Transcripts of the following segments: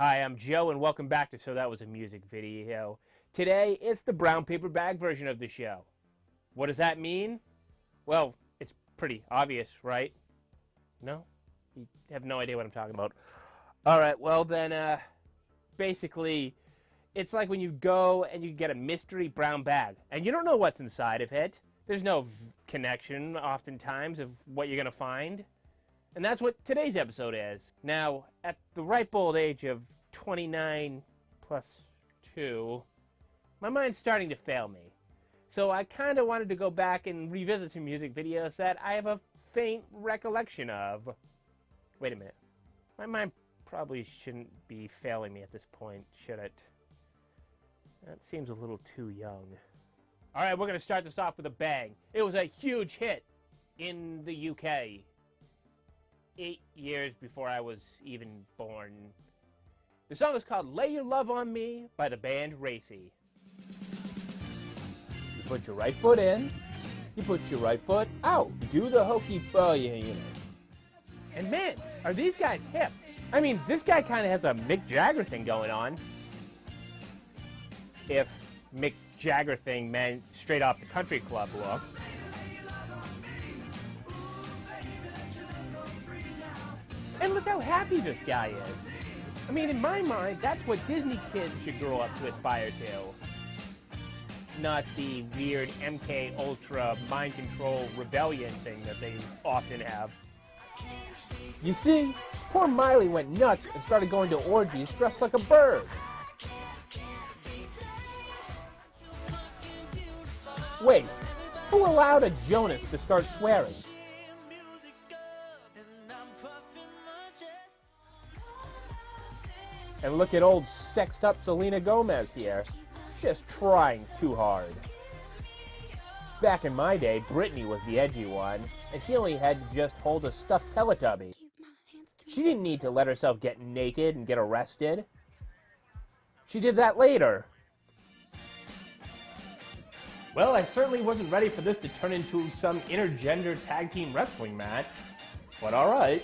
Hi, I'm Joe, and welcome back to So That Was a Music Video. Today, it's the brown paper bag version of the show. What does that mean? Well, it's pretty obvious, right? No? You have no idea what I'm talking about. Alright, well then, basically, it's like when you go and you get a mystery brown bag, and you don't know what's inside of it. There's no connection, oftentimes, of what you're going to find. And that's what today's episode is. Now, at the ripe old age of 29 plus 2, my mind's starting to fail me. So I kind of wanted to go back and revisit some music videos that I have a faint recollection of. Wait a minute. My mind probably shouldn't be failing me at this point, should it? That seems a little too young. Alright, we're going to start this off with a bang. It was a huge hit in the UK. 8 years before I was even born. The song is called Lay Your Love on Me by the band Racy. You put your right foot in, you put your right foot out. Do the hokey, you know. And man, are these guys hip. I mean, this guy kind of has a Mick Jagger thing going on. If Mick Jagger thing meant straight off the country club look. And look how happy this guy is. I mean, in my mind, that's what Disney kids should grow up to aspire to. Not the weird MK Ultra mind control rebellion thing that they often have. You see, poor Miley went nuts and started going to orgies dressed like a bird. Wait, who allowed a Jonas to start swearing? And look at old sexed up Selena Gomez here, just trying too hard. Back in my day, Britney was the edgy one, and she only had to just hold a stuffed Teletubby. She didn't need to let herself get naked and get arrested. She did that later. Well, I certainly wasn't ready for this to turn into some intergender tag team wrestling match, but alright.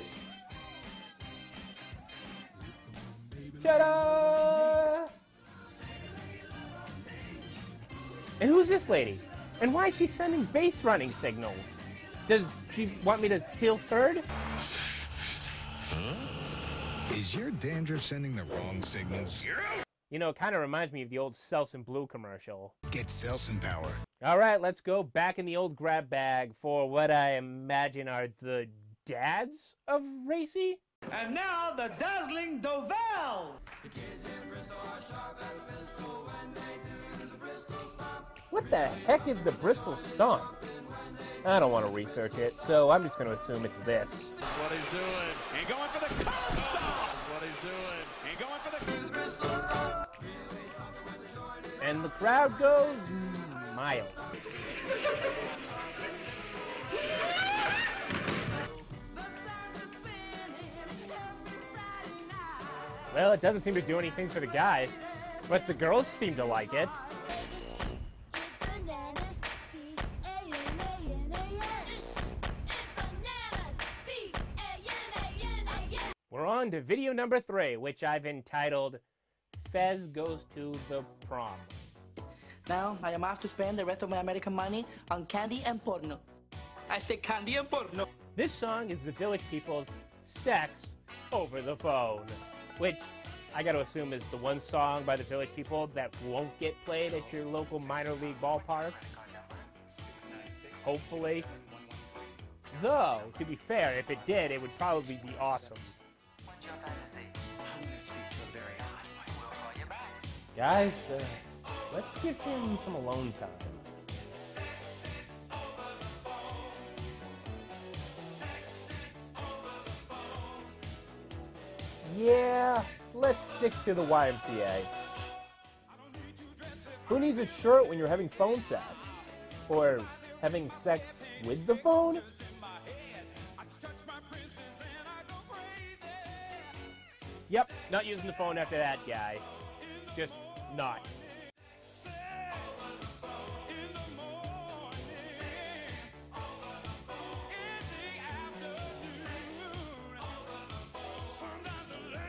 Ta-da! And who's this lady? And why is she sending base running signals? Does she want me to steal third? Is your dandruff sending the wrong signals? You know, it kind of reminds me of the old Selsun Blue commercial. Get Selsun power. Alright, let's go back in the old grab bag for what I imagine are the dads of Racy? And now, the dazzling Dovel! What the heck is the Bristol Stomp? I don't want to research it, so I'm just going to assume it's this. That's what he's doing. And going for the cold stomp! That's what he's doing. And going for the Bristol stomp! And the crowd goes mild. Well, it doesn't seem to do anything for the guys, but the girls seem to like it. We're on to video number 3, which I've entitled Fez Goes to the Prom. Now, I am off to spend the rest of my American money on candy and porno. I say candy and porno. This song is the Village People's Sex Over the Phone, which I gotta assume is the one song by the Village People that won't get played at your local minor league ballpark. Hopefully. Though, to be fair, if it did, it would probably be awesome. Guys, let's give him some alone time. Yeah, let's stick to the YMCA. Who needs a shirt when you're having phone sex? Or having sex with the phone? Yep, not using the phone after that, guy. Just not.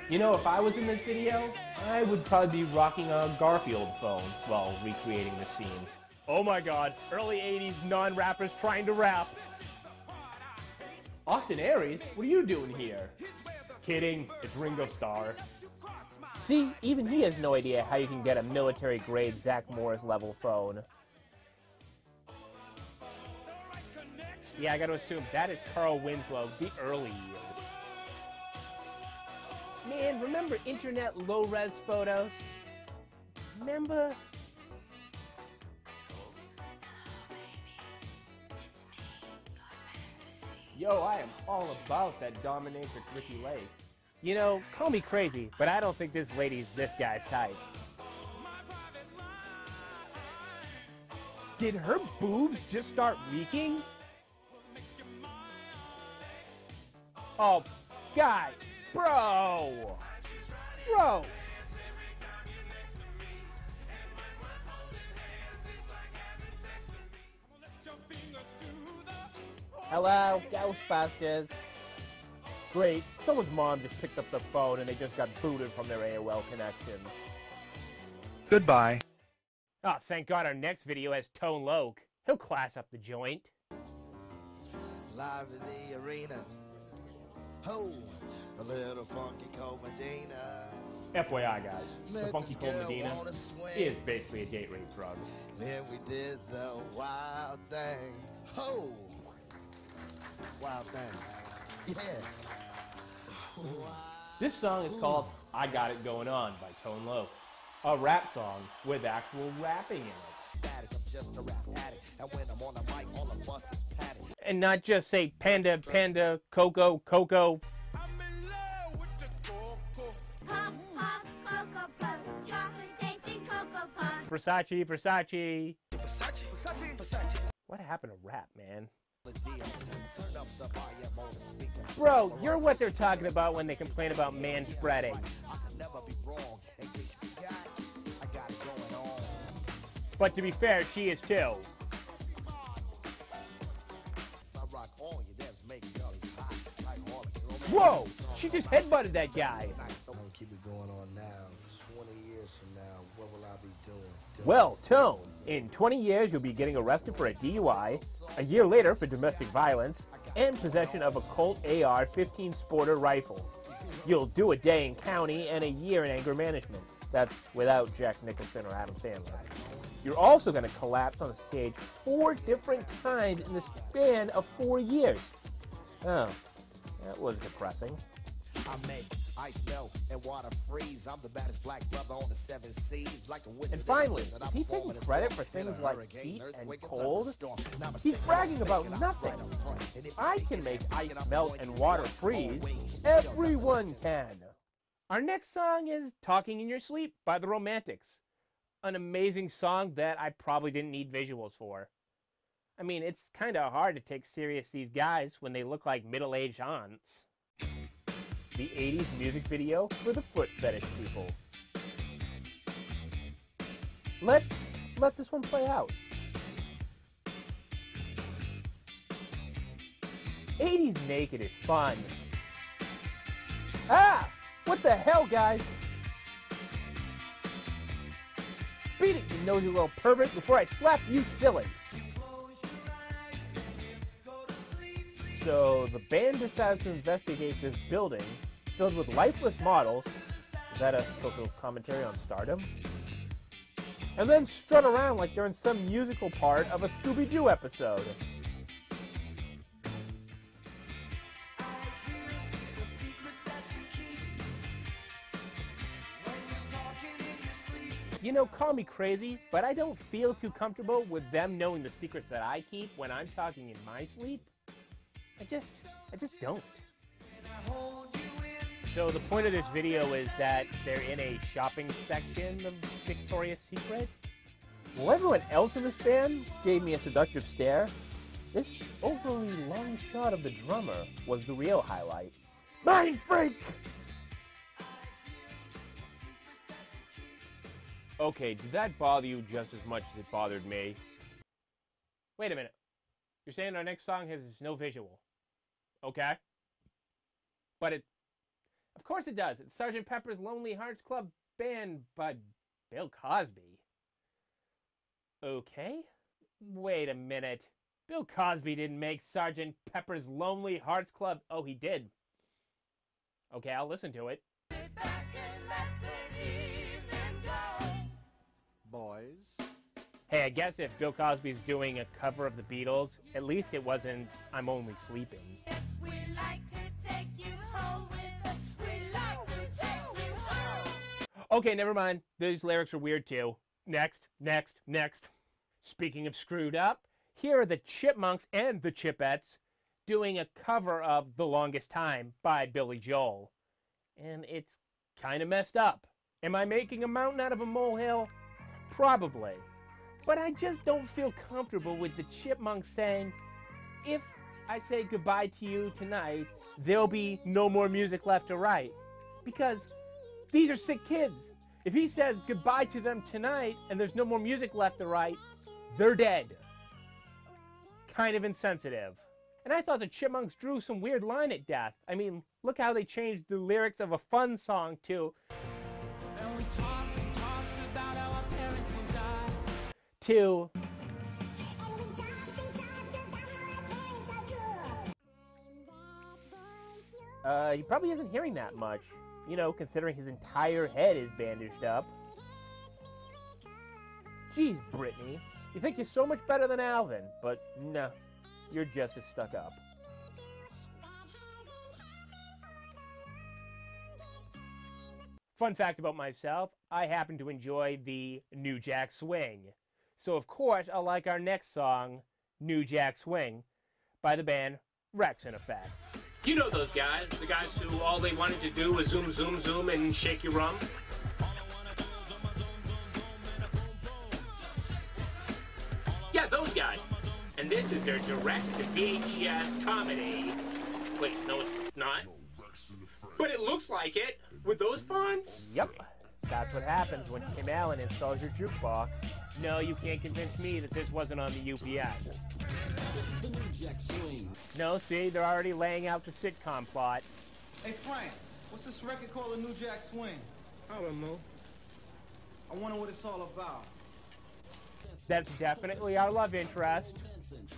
You know, if I was in this video, I would probably be rocking a Garfield phone while recreating the scene. Oh my god, early 80s non-rappers trying to rap. Austin Aries, what are you doing here? Kidding, it's Ringo Starr. See, even he has no idea how you can get a military-grade Zach Morris level phone. Yeah, I gotta assume that is Carl Winslow, the early years. Man, remember internet low-res photos? Remember? Yo, I am all about that dominatrix Ricky Lake. You know, call me crazy, but I don't think this lady's this guy's type. Did her boobs just start leaking? Oh, guy, bro, gross. Hello, Ghostbusters. Great, someone's mom just picked up the phone and they just got booted from their AOL connection. Goodbye. Oh, thank God our next video has Tone Loc. He'll class up the joint. Live in the arena. Ho, a little funky cold Medina. FYI, guys, the Funky Cold Medina is basically a date rape drug. Then we did the wild thing. Ho, wild thing. Yeah. This song is called I Got It Going On by Tone Loc, a rap song with actual rapping in it. And not just say panda, panda, coco, coco. I'm in love with the cocoa. Pop, pop, Cocoa Puffs, chocolate tasting Cocoa Puffs. Versace, Versace. What happened to rap, man? Bro, you're what they're talking about when they complain about man spreading. But to be fair, she is too. Whoa! She just headbutted that guy. Keep it going on now. 20 years from now, what will I be doing? Well, Tone, in 20 years you'll be getting arrested for a DUI, a year later for domestic violence, and possession of a Colt AR-15 Sporter rifle. You'll do a day in county and a year in anger management. That's without Jack Nicholson or Adam Sandler. You're also going to collapse on stage 4 different times in the span of 4 years. Oh, that was depressing. I make ice melt and water freeze. I'm the baddest black brother on the 7 seas. Like a wizard. And finally, is he taking credit for things like heat and cold? He's bragging about nothing. I can make ice melt and water freeze. Everyone can. Our next song is Talking in Your Sleep by the Romantics. An amazing song that I probably didn't need visuals for. I mean, it's kind of hard to take serious these guys when they look like middle-aged aunts. The 80s music video for the foot fetish people. Let's let this one play out. 80s naked is fun. Ah! What the hell, guys? Beat it, you nosy little pervert, before I slap you silly. So the band decides to investigate this building filled with lifeless models. Is that a social commentary on stardom? And then strut around like they're in some musical part of a Scooby-Doo episode. You know, call me crazy, but I don't feel too comfortable with them knowing the secrets that I keep when I'm talking in my sleep. I just don't. So the point of this video is that they're in a shopping section of Victoria's Secret. While everyone else in this band gave me a seductive stare, this overly long shot of the drummer was the real highlight. Mind freak! Okay, did that bother you just as much as it bothered me? Wait a minute. You're saying our next song has no visual. Okay. But Of course it does. It's Sgt. Pepper's Lonely Hearts Club Band by Bill Cosby. Okay? Wait a minute. Bill Cosby didn't make Sgt. Pepper's Lonely Hearts Club. Oh, he did. Okay, I'll listen to it. Sit back and let the evening go. Boys. Hey, I guess if Bill Cosby's doing a cover of the Beatles, at least it wasn't I'm Only Sleeping. We like to take you home with us. We like to take you home. Okay, never mind. These lyrics are weird too. Next, next, next. Speaking of screwed up, here are the Chipmunks and the Chipettes doing a cover of The Longest Time by Billy Joel. And it's kind of messed up. Am I making a mountain out of a molehill? Probably. But I just don't feel comfortable with the Chipmunks saying, if I say goodbye to you tonight, there'll be no more music left to write. Because these are sick kids. If he says goodbye to them tonight and there's no more music left to write, they're dead. Kind of insensitive. And I thought the Chipmunks drew some weird line at death. I mean, look how they changed the lyrics of a fun song to... And we talked about how our parents will die. to... he probably isn't hearing that much. You know, considering his entire head is bandaged up. Jeez, Brittany. You think you're so much better than Alvin, but no, you're just as stuck up. Fun fact about myself, I happen to enjoy the New Jack Swing. So of course, I like our next song, New Jack Swing, by the band Rex in Effect. You know those guys, the guys who all they wanted to do was zoom, zoom, zoom and shake your rump? Yeah, those guys. And this is their direct-to-VHS comedy. Wait, no it's not. But it looks like it, with those fonts? Yep. That's what happens when Tim Allen installs your jukebox. No, you can't convince me that this wasn't on the UPS. No, see, they're already laying out the sitcom plot. Hey Frank, what's this record called, The New Jack Swing? I don't know. I wonder what it's all about. That's definitely our love interest.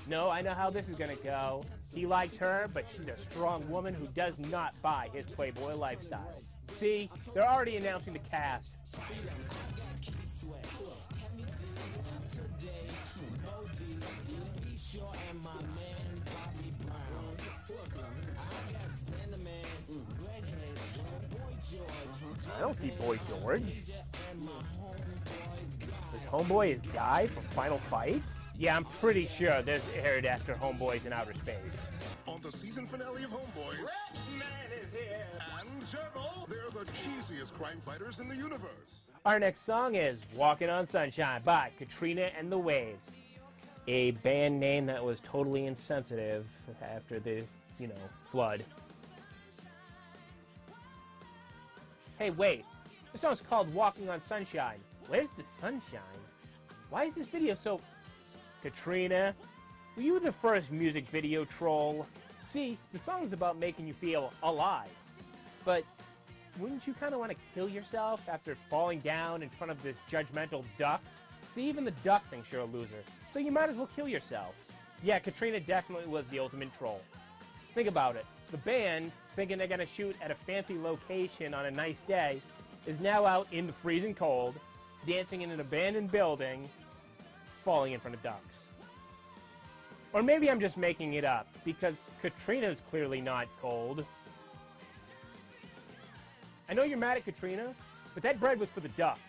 No, I know how this is gonna go. He likes her, but she's a strong woman who does not buy his playboy lifestyle. See, they're already announcing the cast. I don't see Boy George. This Homeboy is Guy from Final Fight? Yeah, I'm pretty sure this aired after Homeboys in Outer Space. On the season finale of Homeboys, Man is here. and Gerbil, they're the cheesiest crime fighters in the universe. Our next song is Walking on Sunshine by Katrina and the Waves, a band name that was totally insensitive after the, flood. Hey, wait. This song's called Walking on Sunshine. Where's the sunshine? Why is this video so... Katrina, were you the first music video troll? See, the song's about making you feel alive. But wouldn't you kind of want to kill yourself after falling down in front of this judgmental duck? See, even the duck thinks you're a loser. So you might as well kill yourself. Yeah, Katrina definitely was the ultimate troll. Think about it. The band, thinking they're going to shoot at a fancy location on a nice day, is now out in the freezing cold, dancing in an abandoned building, falling in front of ducks. Or maybe I'm just making it up, because Katrina's clearly not cold. I know you're mad at Katrina, but that bread was for the ducks.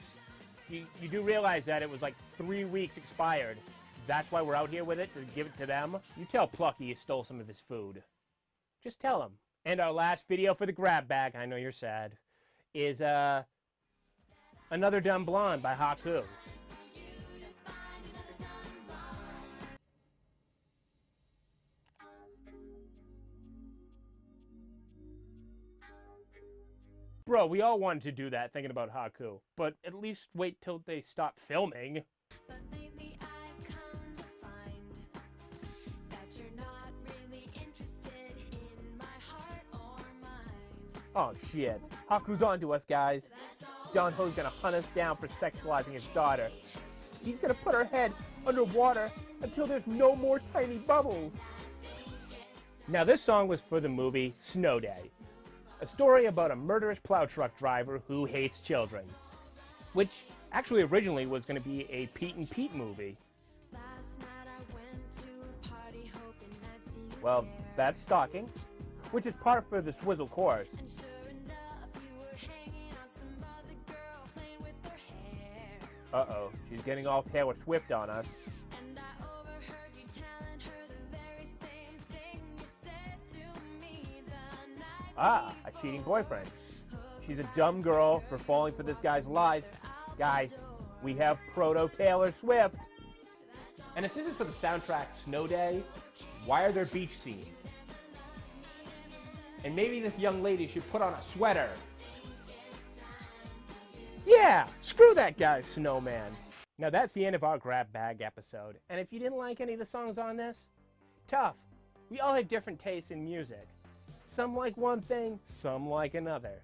You do realize that it was like 3 weeks expired. That's why we're out here with it, to give it to them. You tell Plucky you stole some of his food. Just tell him. And our last video for the grab bag, I know you're sad, is Another Dumb Blonde by Haku. Bro, we all wanted to do that thinking about Haku, but at least wait till they stop filming. But lately I've come to find that you're not really interested in my heart or mind. Oh shit. Haku's on to us, guys. Don Ho's gonna hunt us down for sexualizing his daughter. He's gonna put her head underwater until there's no more tiny bubbles. Now this song was for the movie Snow Day, a story about a murderous plow truck driver who hates children, which actually originally was gonna be a Pete and Pete movie. Well, that's stalking, which is par for the Swizzle chorus. Uh-oh, she's getting all Taylor Swift on us. Ah, a cheating boyfriend. She's a dumb girl for falling for this guy's lies. Guys, we have proto Taylor Swift. And if this is for the soundtrack Snow Day, why are there beach scenes? And maybe this young lady should put on a sweater. Yeah, screw that guy, Snowman. Now that's the end of our grab bag episode. And if you didn't like any of the songs on this, tough. We all have different tastes in music. Some like one thing, some like another.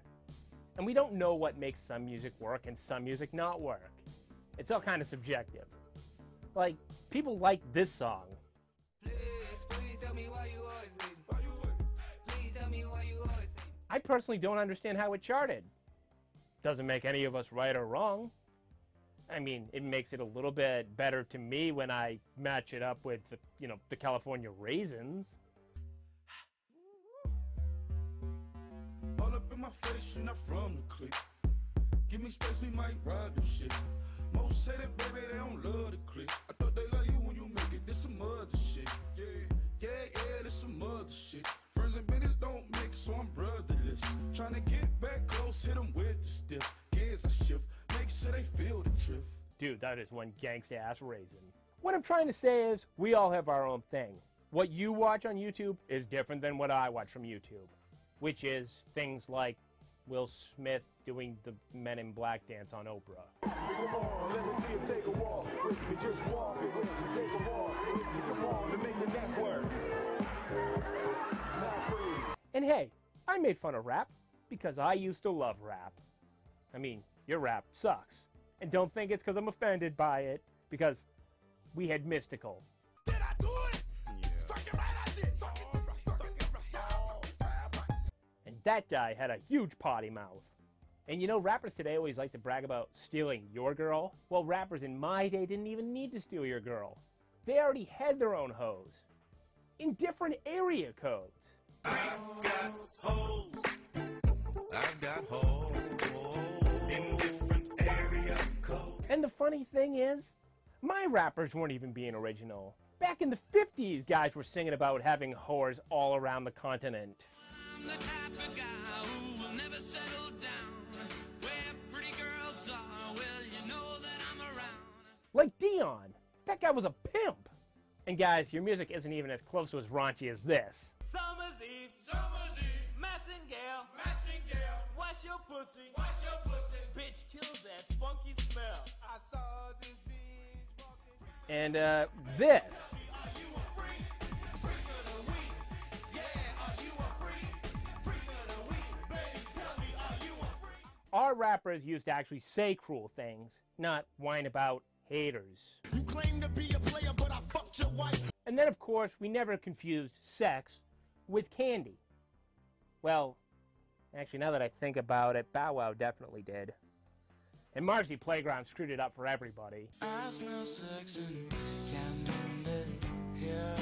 And we don't know what makes some music work and some music not work. It's all kind of subjective. Like, people like this song. I personally don't understand how it charted. Doesn't make any of us right or wrong. I mean, it makes it a little bit better to me when I match it up with, the California Raisins. All up in my face, you're not from the clique. Give me space, we might ride the shit. Most say that, baby, they don't love the clique. I thought they love you when you make it. This some other shit. Yeah, this some other shit. Friends and business don't mix, so I'm brotherless. Trying to get back close, hit them with the stiff. Gears I shift, make sure they feel the drift. Dude, that is one gangsta-ass raisin. What I'm trying to say is, we all have our own thing. What you watch on YouTube is different than what I watch from YouTube. Which is things like Will Smith doing the Men in Black dance on Oprah. Come on, let me see you take a walk with me, just walk it with me, take a walk with me, come on, to make the network. And hey, I made fun of rap because I used to love rap. I mean, your rap sucks. And don't think it's because I'm offended by it, because we had Mystical. Did I do it? Yeah. Fucking right, I did. And that guy had a huge potty mouth. And rappers today always like to brag about stealing your girl. Well, rappers in my day didn't even need to steal your girl. They already had their own hoes. In different area codes. I've got hoes. I've got hoes in different area codes. And the funny thing is, my rappers weren't even being original. Back in the 50s, guys were singing about having whores all around the continent. I'm the type of guy who will never settle down. Where pretty girls are, well, you know that I'm around. Like Dion. That guy was a pimp. And guys, your music isn't even as close to as raunchy as this. Summer's Eve, Massingale, wash your pussy, bitch, kill that funky smell. I saw this bitch walking. And this. Are you a freak? Freak of the week. Yeah, are you a freak? Freak of the week. Baby, tell me, are you a freak? Our rappers used to actually say cruel things, not whine about haters. You claim to be a player, but I fucked your wife. And then, of course, we never confused sex with candy. Well, actually, now that I think about it, Bow Wow definitely did. And Marcy Playground screwed it up for everybody. I smell sex and candy here.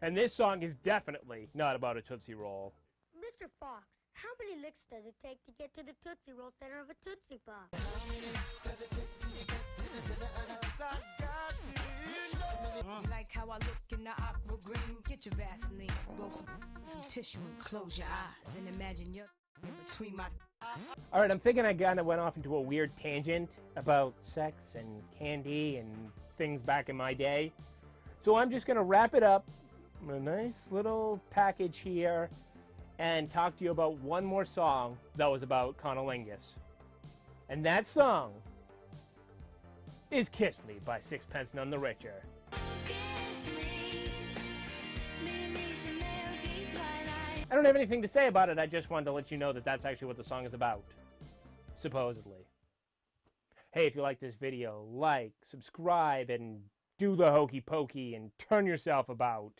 And this song is definitely not about a Tootsie Roll. Mr. Fox, how many licks does it take to get to the Tootsie Roll center of a Tootsie Pop? You like how I look in the aqua green? Get your Vaseline, blow some tissue and close your eyes and imagine you're in between my eyes. Alright, I'm thinking I kind of went off into a weird tangent about sex and candy and things back in my day. So I'm just going to wrap it up in a nice little package here and talk to you about one more song that was about conolingus. And that song is Kiss Me by Sixpence None the Richer. I don't have anything to say about it. I just wanted to let you know that that's actually what the song is about. Supposedly. Hey, if you like this video, like, subscribe, and do the hokey pokey and turn yourself about.